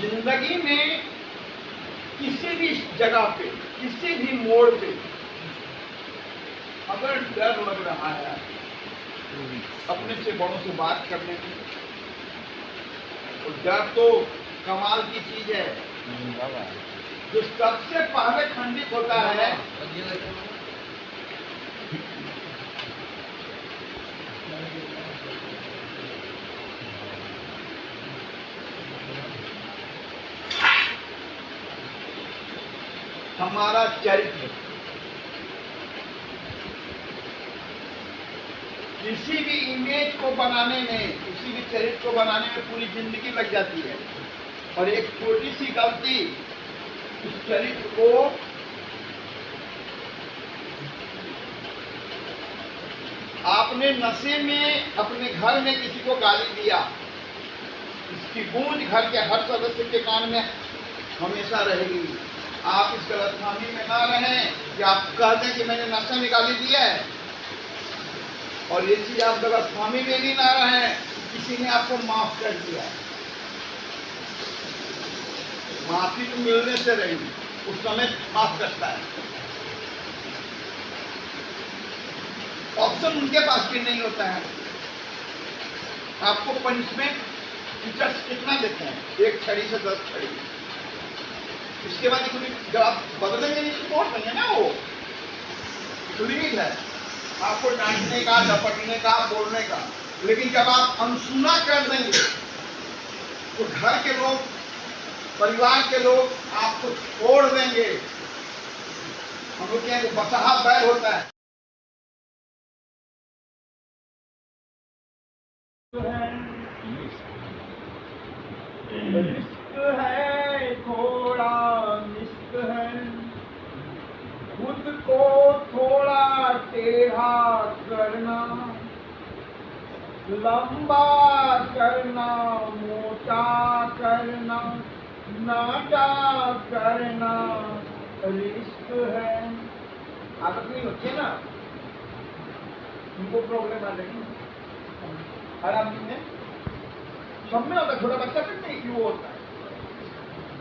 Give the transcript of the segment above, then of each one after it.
जिंदगी में किसी भी जगह पे, किसी भी मोड़ पे अगर डर लग रहा है अपने से बड़ों से बात करने में, तो डर तो कमाल की चीज है। जो सबसे पहले खंडित होता है हमारा चरित्र। किसी भी इमेज को बनाने में, किसी भी चरित्र को बनाने में पूरी जिंदगी लग जाती है, और एक छोटी सी गलती उस चरित्र को आपने नशे में अपने घर में किसी को गाली दिया, इसकी गूंज घर के हर सदस्य के कान में हमेशा रहेगी। आप इस गलतफहमी में ना रहें कि आप कहते हैं कि मैंने नशे में गाली दिया है, और ये चीज आप गलतफहमी में भी ना रहें किसी ने आपको माफ कर दिया। माफी तो मिलने से रहेगी, उस समय माफ करता है। ऑप्शन उनके पास भी नहीं होता है। आपको पनिशमेंट टीचर्स कितना देते हैं? 1 छड़ी से 10 छड़ी। इसके बाद जब आप बदलेंगे नहीं तो तोड़ देंगे ना, वो लिमिट है आपको डांटने का, झपटने का, बोलने का। लेकिन जब आप अनसुना कर देंगे तो घर के लोग, परिवार के लोग आपको छोड़ देंगे। हम लोग क्या बसहा बैल होता है। रिस्क है थोड़ा, रिस्क है खुद को थोड़ा टेढ़ा करना, लंबा करना, मोटा करना, नाटा करना रिस्क है। आदत नहीं होती है ना, उनको प्रॉब्लम आ रही है। हर आदमी में, सब में होता है, छोटा बच्चा तक नहीं क्यों होता है।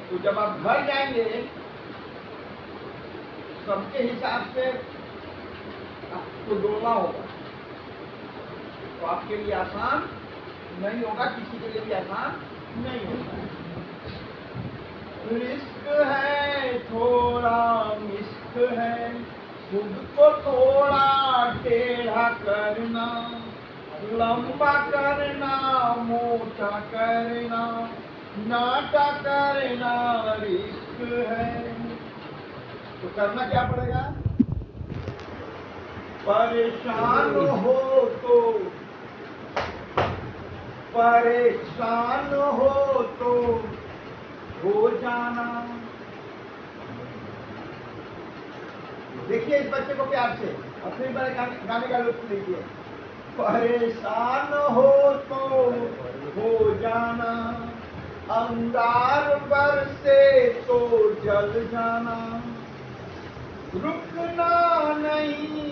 तो जब आप घर जाएंगे सबके हिसाब से आपको डोलना होगा, तो आपके लिए आसान नहीं होगा, किसी के लिए भी आसान नहीं होगा। रिस्क है थोड़ा, मिस्क है खुद को थोड़ा टेढ़ा करना, लंबा करना, मोटा करना, नाटा करना रिस्क है। तो करना क्या पड़ेगा? परेशान हो तो, परेशान हो जाना। देखिए इस बच्चे को प्यार से, अपने बड़े गाने का लुत्फ लीजिए। परेशान हो तो हो जाना, अंगार बरसे तो जल जाना, रुकना नहीं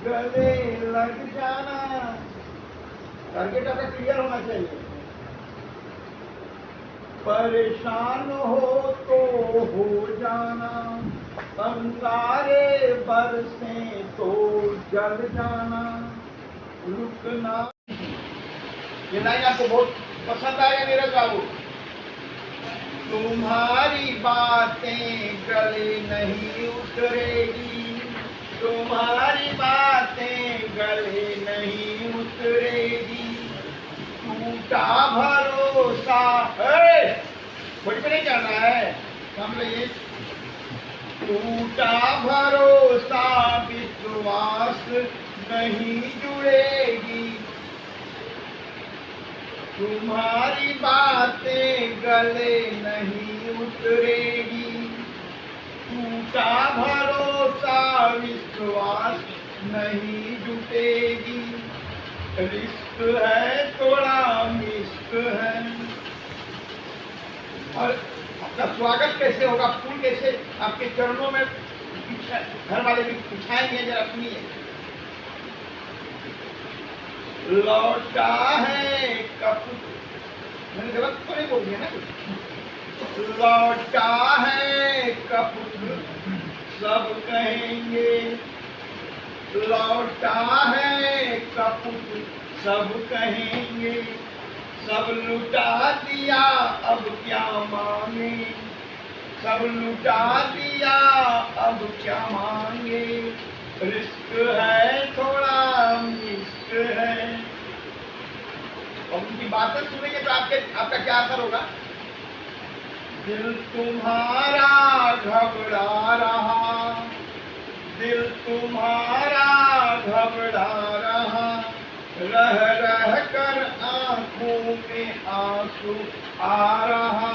गले लग जाना। टारगेट आपका क्लियर होना चाहिए। परेशान हो तो हो जाना, अंगारे बरसे तो जल जाना, रुकना। ये लाइन आपको बहुत पसंद आएगा मेरे बाबू। तुम्हारी बातें गले नहीं उतरेगी, तुम्हारी बातें गले नहीं उतरेगी, टूटा भरोसा बड़ी पे नहीं जाना है, समझ लीजिए। टूटा भरोसा विश्वास नहीं जुड़ेगी, तुम्हारी बातें गले नहीं उतरेगी, टूटा भरोसा विश्वास नहीं जुटेगी, रिस्क है थोड़ा, मिस्क है। और आपका स्वागत कैसे होगा, फूल कैसे आपके चरणों में घर वाले भी बिछाएंगे, जरा सुनिए। लौटा है कपूर, मैंने गलत तो नहीं बोल दिया ना कुछ। लौटा है कपूर सब कहेंगे, लौटा है कपूर सब कहेंगे, सब लुटा दिया अब क्या मांगे, सब लुटा दिया अब क्या मांगे, रिस्क है थोड़ा मिस्क है। और उनकी बातें सुनेंगे तो आपका क्या असर होगा? दिल तुम्हारा घबरा रहा, दिल तुम्हारा घबरा रहा, रह रह कर आंखों में आंसू आ रहा,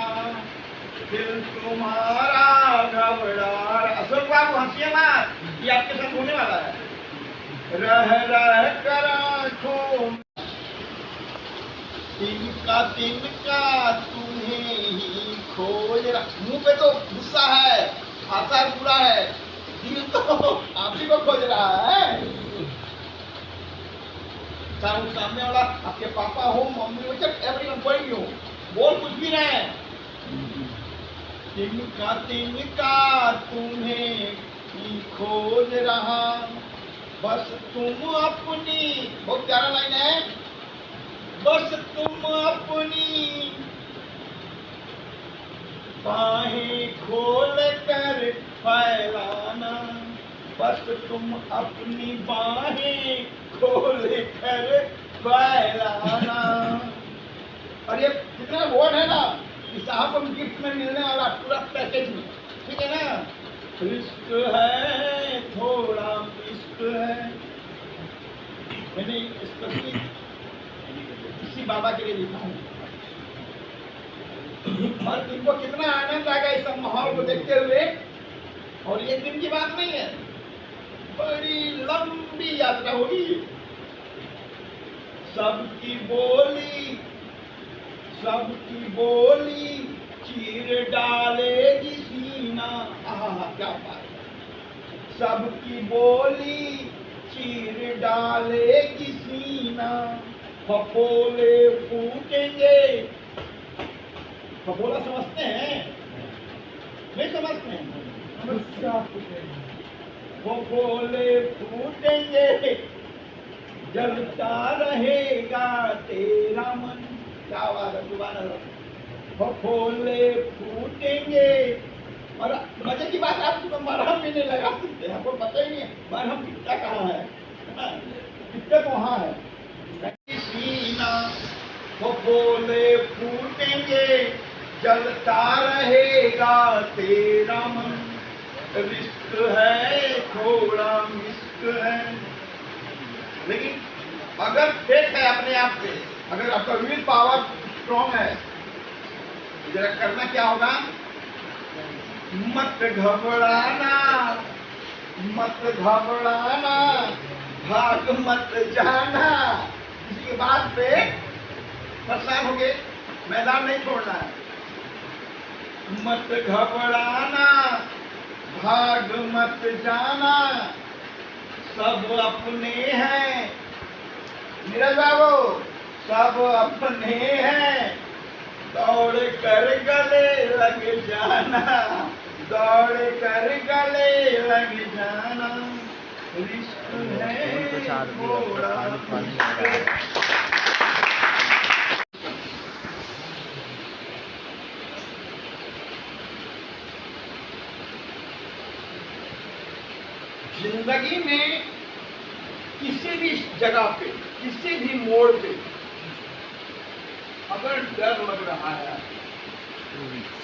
दिल तुम्हारा घबरा रहा। अशोक बाबू हंसिए मत, ये आपके साथ होने वाला है। रह रह कर आंखों तिनका तिनका तुम्हें ही खोज रहा। मुंह पे तो गुस्सा है, भाषा बुरा है, दिल तो आप ही को खोज रहा है। चाहे सामने वाला आपके पापा हो, मम्मी हो, चाहे एवरीवन कोई भी हो, बोल कुछ भी रहे। तिनका तिनका तुम्हें ही खोज रहा, बस तुम अपनी, बहुत प्यारा लाइन है, बस तुम अपनी बाहें खोल कर फैलाना, बस तुम अपनी बाहें खोल कर फैलाना। और ये कितना वर्ड है ना, कि साहब को गिफ्ट में मिलने वाला पूरा पैकेज में, ठीक है ना। रिस्क है थोड़ा रिस्क है, मैंने स्पेशली इसी बाबा के लिए लिखा हूँ। और इनको कितना आनंद आएगा इस सब माहौल को देखते हुए। और ये दिन की बात नहीं है, बड़ी लंबी यात्रा होगी। सबकी बोली, सबकी बोली चीर डालेगी सीना। आहा क्या बात है। सबकी बोली चीर डालेगी सीना, फफोले फूटेंगे। फफोला समझते हैं? नहीं समझते हैं? फफोले फूटेंगे, जलता रहेगा तेरा मन। क्या बात है, सुभान अल्लाह। फफोले फूटेंगे। और मजे की बात, आप सुबह मरहम भी नहीं लगा सकते, आपको पता ही नहीं है मरहम कितना कहाँ है, कितने को वहाँ है। सीना फफोले फूटेंगे, जलता रहेगा तेरा मन, रिस्क है थोड़ा मिस्क है। लेकिन अगर फेथ है अपने आप पे, अगर आपका विल पावर स्ट्रॉन्ग है, जरा करना क्या होगा? मत घबराना, मत घबराना, भाग मत जाना। किसी की बात पे परेशान हो गए, मैदान नहीं छोड़ना है। मत घबराना, भाग मत जाना, सब अपने हैं। नीरज बाबू, सब अपने हैं, दौड़ कर गले लग जाना, दौड़ कर गले लग जाना, रिश्क है थोड़ा। जिंदगी में किसी भी जगह पे, किसी भी मोड़ पे अगर डर लग रहा है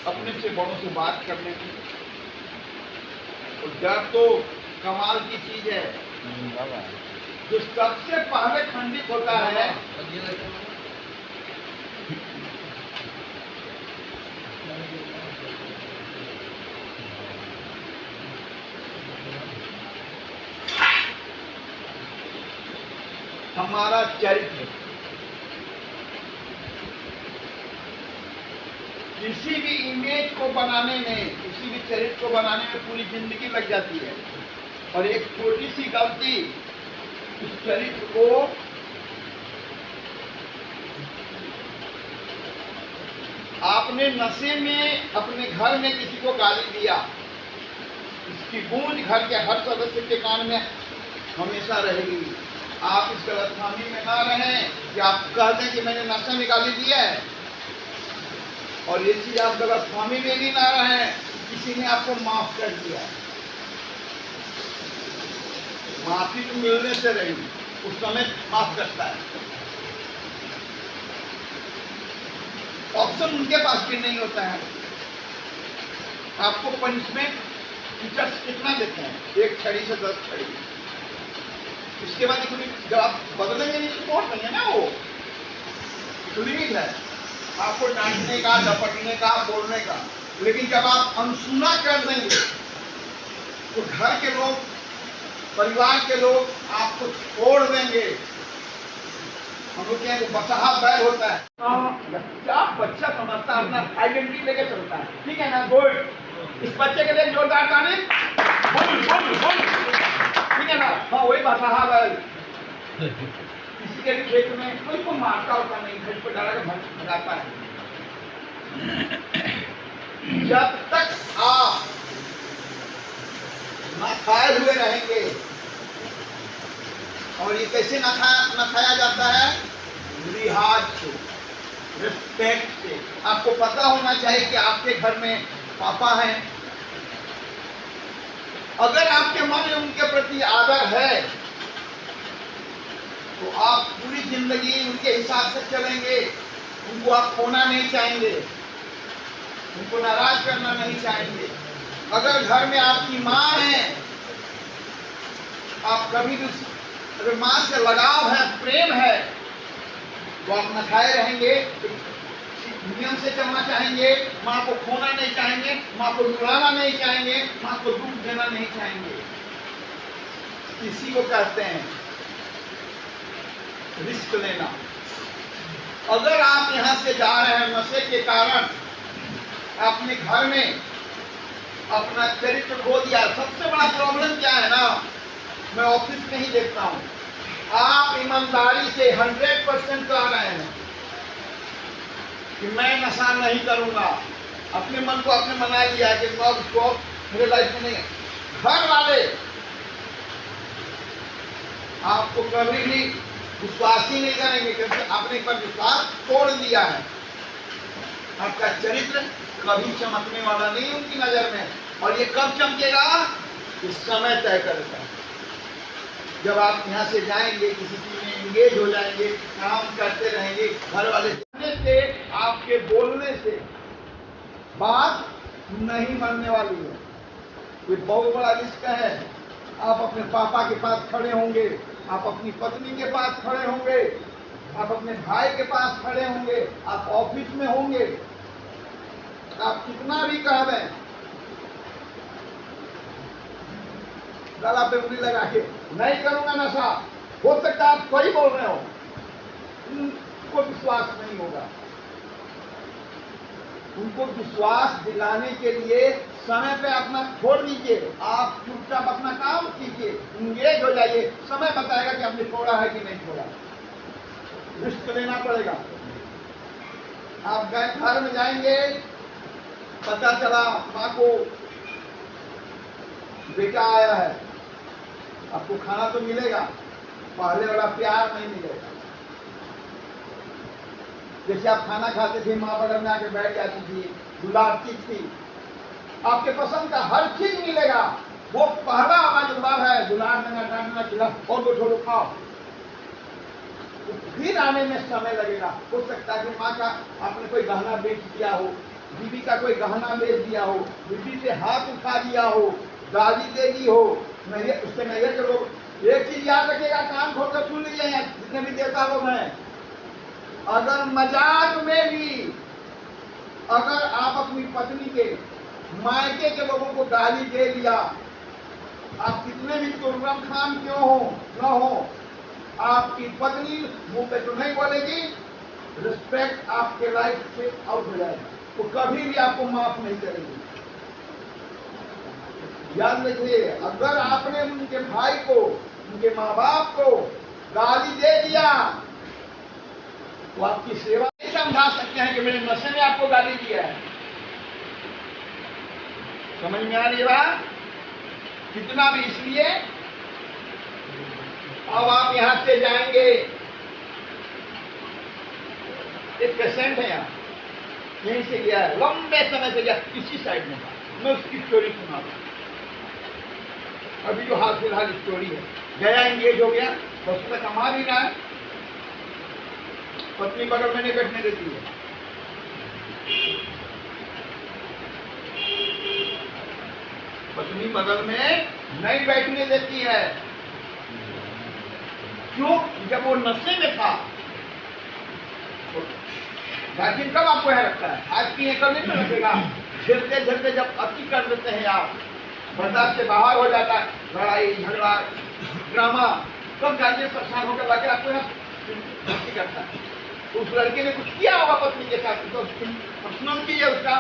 अपने से बड़ों से बात करने की, तो डर तो कमाल की चीज है। जो सबसे पहले खंडित होता है हमारा चरित्र। किसी भी इमेज को बनाने में, किसी भी चरित्र को बनाने में पूरी जिंदगी लग जाती है, और एक छोटी सी गलती उस चरित्र को आपने नशे में अपने घर में किसी को गाली दिया, इसकी गूंज घर के हर सदस्य के कान में हमेशा रहेगी। आप इस गलतफहमी में ना रहें कि आप कह दें कि मैंने नशे में गाली दिया है, और ये चीज आप गलतफहमी में भी ना रहें किसी ने आपको माफ कर दिया। माफी तो मिलने से रहेगी, उस समय माफ करता है। ऑप्शन उनके पास भी नहीं होता है। आपको पनिशमेंट टीचर्स कितना देते हैं? 1 छड़ी से 10 छड़ी। इसके बाद जब आप बदलेंगे नहीं तो कोर्ट नहीं है ना, वो लिमिट है आपको डांटने का, झपटने का, बोलने का। लेकिन जब आप अनसुना कर देंगे तो घर के लोग, परिवार के लोग आपको छोड़ देंगे। हम लोग क्या बसहा बैल होता है, क्या बच्चा समझता है, अपना आइडेंटिटी लेके चलता है, ठीक है ना। गुड, इस बच्चे के लिए जोरदार ताली, ठीक है ना। हाँ, वही बसहा बैल। किसी के खेत में कोई को मारता होता नहीं, घर पर डाला कर भगाता है। जब तक आप ना खाए हुए रहेंगे, और ये कैसे न खाया जाता है? लिहाज से, रिस्पेक्ट से। आपको पता होना चाहिए कि आपके घर में पापा हैं। अगर आपके मन में उनके प्रति आदर है तो आप पूरी जिंदगी उनके हिसाब से चलेंगे। उनको आप खोना नहीं चाहेंगे, उनको नाराज करना नहीं चाहेंगे। अगर घर में आपकी माँ है, आप कभी भी अगर माँ से लगाव है, प्रेम है, तो आप न खाए रहेंगे, नियम से चलना चाहेंगे, माँ को खोना नहीं चाहेंगे, माँ को रुलाना नहीं चाहेंगे, माँ को दुख देना नहीं चाहेंगे। इसी को कहते हैं रिस्क लेना। अगर आप यहाँ से जा रहे हैं नशे के कारण, अपने घर में अपना चरित्र खो दिया। सबसे बड़ा प्रॉब्लम क्या है ना, मैं ऑफिस में ही देखता हूँ, आप ईमानदारी से 100% कह रहे हैं कि मैं नशा नहीं करूंगा, अपने मन को आपने मना लिया कि उसको मेरे लाइफ में नहीं है। घर वाले आपको कभी भी विश्वास ही नहीं करेंगे, क्योंकि आपने पर विश्वास तोड़ दिया है। आपका चरित्र कभी चमकने वाला नहीं उनकी नजर में। और ये कब चमकेगा? इस समय तय करेगा। जब आप यहाँ से जाएंगे, किसी चीज में एंगेज हो जाएंगे, काम करते रहेंगे, घर वाले से, आपके बोलने से बात नहीं बनने वाली है। ये बहुत बड़ा रिस्क है। आप अपने पापा के पास खड़े होंगे, आप अपनी पत्नी के पास खड़े होंगे, आप अपने भाई के पास खड़े होंगे, आप ऑफिस में होंगे, आप कितना भी कह दें, गला पे उंगली लगा के नहीं करूंगा नशा, हो सकता है आप सही बोल रहे हो, उनको विश्वास नहीं होगा। उनको विश्वास दिलाने के लिए समय पे अपना छोड़ दीजिए, आप चुपचाप अपना काम कीजिए, इंगेज हो जाइए। समय बताएगा कि आपने छोड़ा है कि नहीं छोड़ा। रिस्क लेना पड़ेगा। आप घर में जाएंगे, पता चला माँ को बेटा आया है, आपको खाना तो मिलेगा, पहले वाला प्यार नहीं मिलेगा। जैसे आप खाना खाते थे, माँ बगल में आके बैठ जाती थी, दुलारती थी, आपके पसंद का हर चीज मिलेगा। वो पहला वाला जो बार है, दुलार देना, डांटना, खिला और दो छोड़ो खाओ, तो फिर आने में समय लगेगा। हो सकता है कि माँ का आपने कोई गहना बेच दिया हो, बीबी का कोई गहना बेच दिया हो, बीबी से हाथ उठा दिया हो, गाली दे दी हो। नहीं, उससे नहीं है कि लोग एक चीज याद रखिएगा, कान खोल कर सुन लीजिए, जितने भी देवता लोग हैं, अगर मजाक में भी अगर आप अपनी पत्नी के मायके के लोगों को गाली दे दिया, आप कितने भी तुर्रम खान क्यों हो न हो, आपकी पत्नी मुंह पे तो नहीं बोलेगी, रिस्पेक्ट आपके लाइफ से आउट हो जाएगा, वो कभी भी आपको माफ नहीं करेगी। याद रखिए, अगर आपने उनके भाई को, उनके माँ बाप को गाली दे दिया तो आपकी सेवा समझा सकते हैं कि मेरे नशे ने आपको गाली दिया है। समझ में आ रही बात? कितना भी, इसलिए अब आप यहां से जाएंगे, एक पेशेंट है यहाँ, यहीं से गया है, लंबे समय से गया, इसी साइड में था, मैं उसकी स्टोरी सुना था, अभी जो हाल फिलहाल स्टोरी है, गया इंगेज हो गया, बस में कमा भी रहा है, पत्नी बगल में नहीं बैठने देती है, पत्नी बगल में नहीं बैठने देती है। क्यों? जब वो नशे में था, गार्जियन कब आपको है रखता है? आज की कल नहीं रखेगा, झेलते झेलते जब अति कर देते हैं आप, बर्दाश्त से बाहर हो जाता है, लड़ाई झगड़ा ड्रामा, तब गार्जियन परेशान होकर लाके आपको भर्ती करता है। उस लड़के ने कुछ किया होगा पत्नी के साथ, तो पर्सनल की है उसका,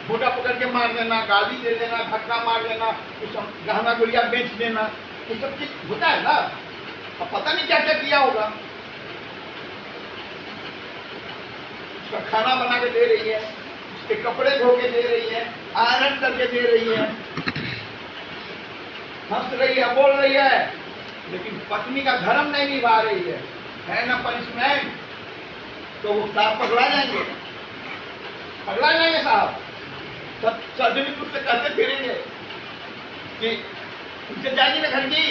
मोटा पकड़ के मार देना, गाली दे देना, धक्का मार देना, कुछ गहना गुड़िया बेच देना, ये सब चीज होता है ना। अब पता नहीं क्या क्या किया होगा। उसका खाना बना के दे रही है, उसके कपड़े धो के दे रही है, आयरन करके दे रही है, हंस रही है, बोल रही है, लेकिन पत्नी का धर्म नहीं निभा रही है ना पनिशमेंट, तो वो साहब पकड़ा जाएंगे, पकड़ा जाएंगे साहब, सब सर्जरी कुछ से कहते फिरेंगे कि उनसे जाएंगे ना घर की,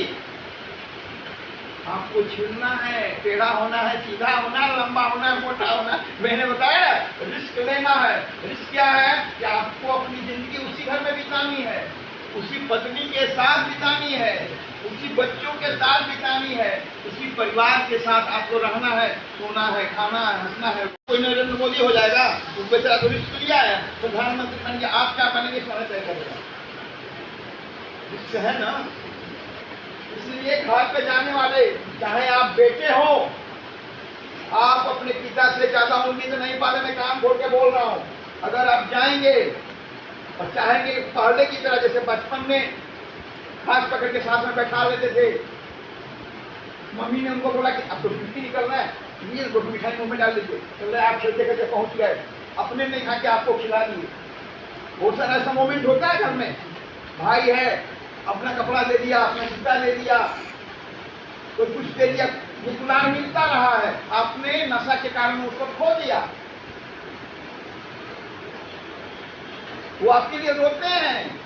आपको छिड़ना है, टेढ़ा होना है, सीधा होना है, लंबा होना है, मोटा होना है। मैंने बताया रिस्क लेना है। रिस्क क्या है कि आपको अपनी जिंदगी उसी घर में बितानी है, उसी पत्नी के साथ बितानी है, उसी बच्चों के साथ बितानी है, उसी परिवार के साथ आपको रहना है, सोना है, खाना है, हंसना है। कोई नरेंद्र मोदी हो जाएगा, वो बेचारा तो रिस्क लिया है, प्रधानमंत्री बन गया, आप क्या बनेंगे समय तय करेगा, रिस्क है ना। इसलिए घर पे जाने वाले, चाहे आप बेटे हो, आप अपने पिता से ज्यादा उम्मीद नहीं पाले, मैं काम छोड़ के बोल रहा हूँ। अगर आप जाएंगे और चाहेंगे पहले की तरह, जैसे बचपन में हाथ पकड़ के साथ में बैठा लेते थे, मम्मी ने उनको बोला कि अब तो ड्यूटी निकलना है, ये मिठाई मुंह में डाल दीजिए, चल रहे आप खेलते खेलते पहुंच गए, अपने नहीं खा के आपको खिला दिए। बहुत सारा ऐसा मोमेंट होता है घर में, भाई है अपना कपड़ा दे दिया, अपना जूता दे दिया, तो कुछ दे दिया, गुलाम मिलता रहा है, आपने नशा के कारण उसको खो दिया। वो आपके लिए रोते हैं,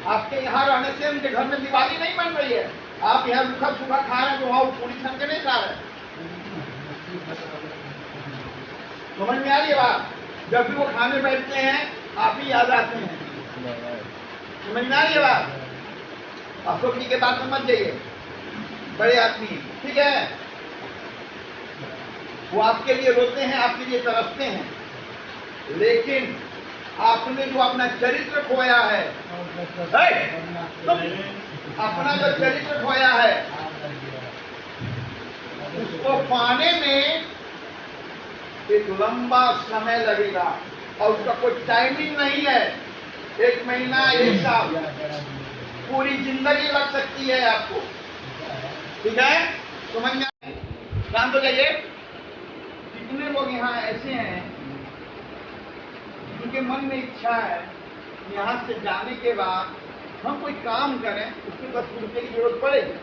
आपके यहाँ रहने से उनके घर में दिवाली नहीं बन रही है, आप यहाँ रूखा सूखा खा रहे हैं, तो वहाँ पूरी छन के नहीं खा रहे। समझ में आ रही है बात? जब भी वो खाने बैठते हैं आप ही याद आते हैं। समझ में आ रही है बात? अशोक जी के बात में मत जाइए, बड़े आदमी, ठीक है, वो आपके लिए रोते हैं, आपके लिए तरसते हैं, लेकिन आपने जो अपना चरित्र खोया है, अपना जो चरित्र खोया है, उसको पाने में एक लंबा समय लगेगा, और उसका कोई टाइमिंग नहीं है, 1 महीना, 1 साल, पूरी जिंदगी लग सकती है आपको। ठीक है, समझ में आए? शांत हो जाइए। कितने लोग यहाँ ऐसे हैं जिनके मन में इच्छा है यहाँ से जाने के बाद हम कोई काम करें, उसके 10 रुपये की जरूरत पड़ेगी।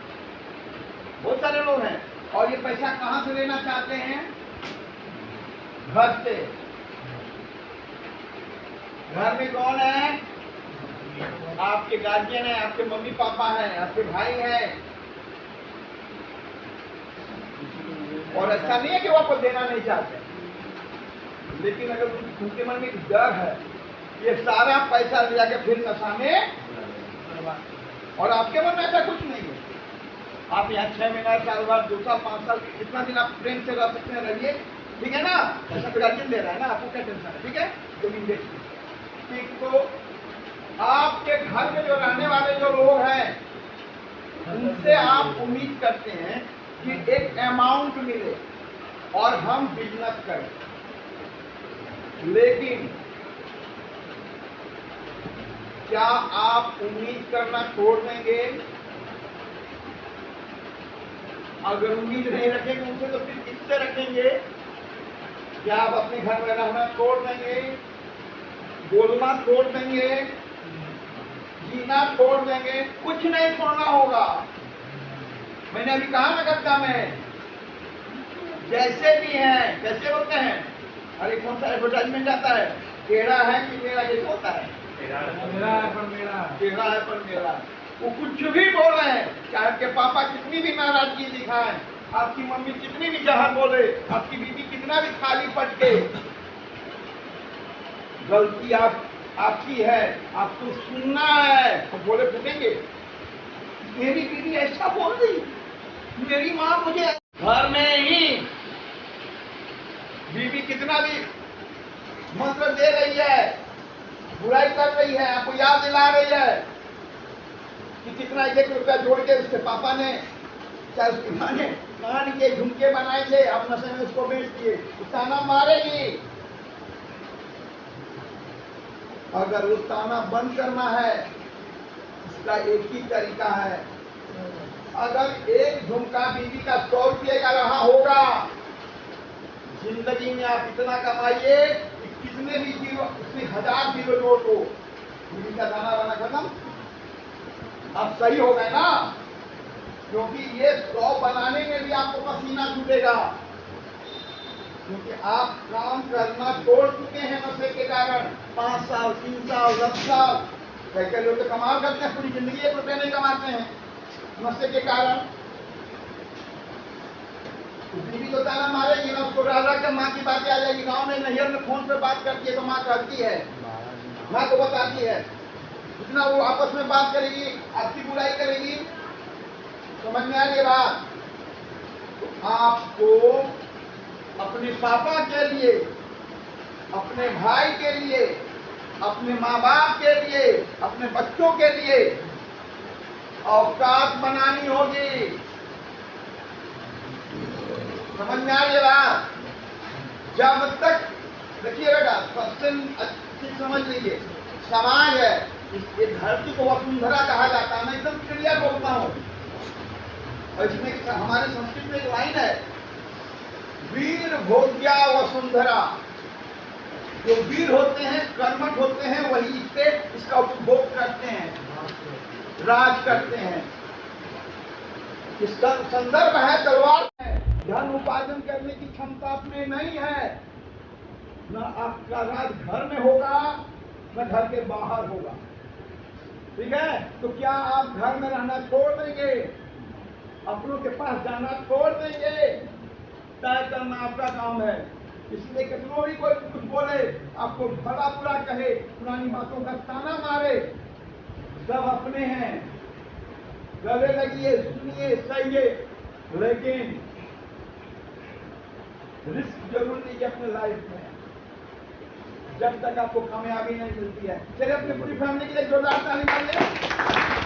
बहुत सारे लोग हैं, और ये पैसा कहाँ से लेना चाहते हैं? घर से। घर में कौन है? आपके गार्जियन है, आपके मम्मी पापा हैं, आपके भाई हैं, और ऐसा नहीं है कि वो आपको देना नहीं चाहते, लेकिन अगर उनके मन में एक डर है, ये सारा पैसा लिया के फिर नशा में, और आपके मन में ऐसा कुछ नहीं है। आप यहाँ 6 महीना, साल भर, 2 साल, 5 साल, कितना दिन आप प्रेम से रह सकते हैं, रहिए, ठीक है ना। ऐसा तो गार्जियन दे रहा है ना, आपको क्या टेंशन है, ठीक है। जमीन देखिए, ठीक, तो आपके घर में जो रहने वाले जो लोग हैं, उनसे आप उम्मीद करते हैं कि एक अमाउंट मिले और हम बिजनेस करें, लेकिन क्या आप उम्मीद करना छोड़ देंगे? अगर उम्मीद नहीं रखेंगे उनसे, तो फिर किससे रखेंगे? क्या आप अपने घर में रहना छोड़ देंगे, बोलना छोड़ देंगे, जीना छोड़ देंगे? कुछ नहीं छोड़ना होगा। मैंने अभी कहा ना कविता में, जैसे भी हैं, कैसे होते हैं, अरे कौन सा एडवर्टाइजमेंट आता है, टेढ़ा है कि मेरा, जैसे होता है टेढ़ा है पर मेरा, टेढ़ा है पर मेरा। वो कुछ भी बोल रहे हैं, चाहे आपके पापा कितनी भी नाराजगी दिखाएं, आपकी मम्मी कितनी भी जहर बोले, आपकी बीवी कितना भी खाली पटके, गलती आपकी है, आपको सुनना है। तो बोले फूटेंगे, मेरी बीवी ऐसा बोल रही, मेरी माँ मुझे, घर में ही बीवी कितना भी मंत्र दे रही है, बुराई कर रही है, आपको याद दिला रही है कि कितना 1 रुपया जोड़ के उसके पापा ने, चाहे उसकी माँ ने कान के झुमके बनाए थे, आप नशे में उसको बेच दिए, ताना मारेगी। अगर वो ताना बंद करना है, इसका एक ही तरीका है, अगर एक झुमका बीवी का 100 रुपये का रहा होगा, जिंदगी में आप इतना कमाइए कि कितने भी जीरो, उसमें 1000 जीरो जोड़ दो, बीवी का दाना वाना खत्म। अब सही हो गए ना, क्योंकि ये 100 बनाने में भी आपको पसीना छूटेगा, क्योंकि आप काम करना छोड़ चुके हैं नशे के कारण। 5 साल 3 साल 10 साल, कई लोग तो कमाल करते हैं, पूरी जिंदगी 1 रुपये नहीं कमाते हैं नशे के कारण। बीवी तो ताना मारेगी ना, उसको रह रह कर माँ की बातें आ जाएगी, गाँव में नैहर में फोन पे बात करती है तो माँ कहती है, माँ को बताती है, जितना वो आपस में बात करेगी, आपकी बुराई करेगी। समझ में आ रही है बात? तो आपको अपने पापा के लिए, अपने भाई के लिए, अपने माँ बाप के लिए, अपने बच्चों के लिए औकात बनानी होगी। समझ में आ रही है बात? जब तक, देखिए बेटा, सबसे अच्छी समझ लीजिए, समाज है, इस धरती को वसुंधरा कहा जाता है। मैं एकदम क्लियर बोलता हूँ, और इसमें हमारे संस्कृत में एक लाइन है, वीर भोग्या वसुंधरा। जो वीर होते हैं, कर्मठ होते हैं, वही इसका उपभोग करते हैं, राज करते हैं। इसका संदर्भ है तलवार है। धन उपार्जन करने की क्षमता अपने नहीं है, न आपका राज घर में होगा, न घर के बाहर होगा। ठीक है? तो क्या आप घर में रहना छोड़ देंगे, अपनों के पास जाना छोड़ देंगे? तय करना आपका काम है। इसलिए कितनों भी कोई कुछ बोले, आपको भला बुरा कहे, पुरानी बातों का ताना मारे, सब अपने हैं, गले लगिए, सुनिए, सहिए, लेकिन रिस्क जरूर लीजिए अपने लाइफ में, जब तक आपको कामयाबी नहीं मिलती है। चलिए अपनी पूरी फैमिली के लिए जोरदार ताली मारिए।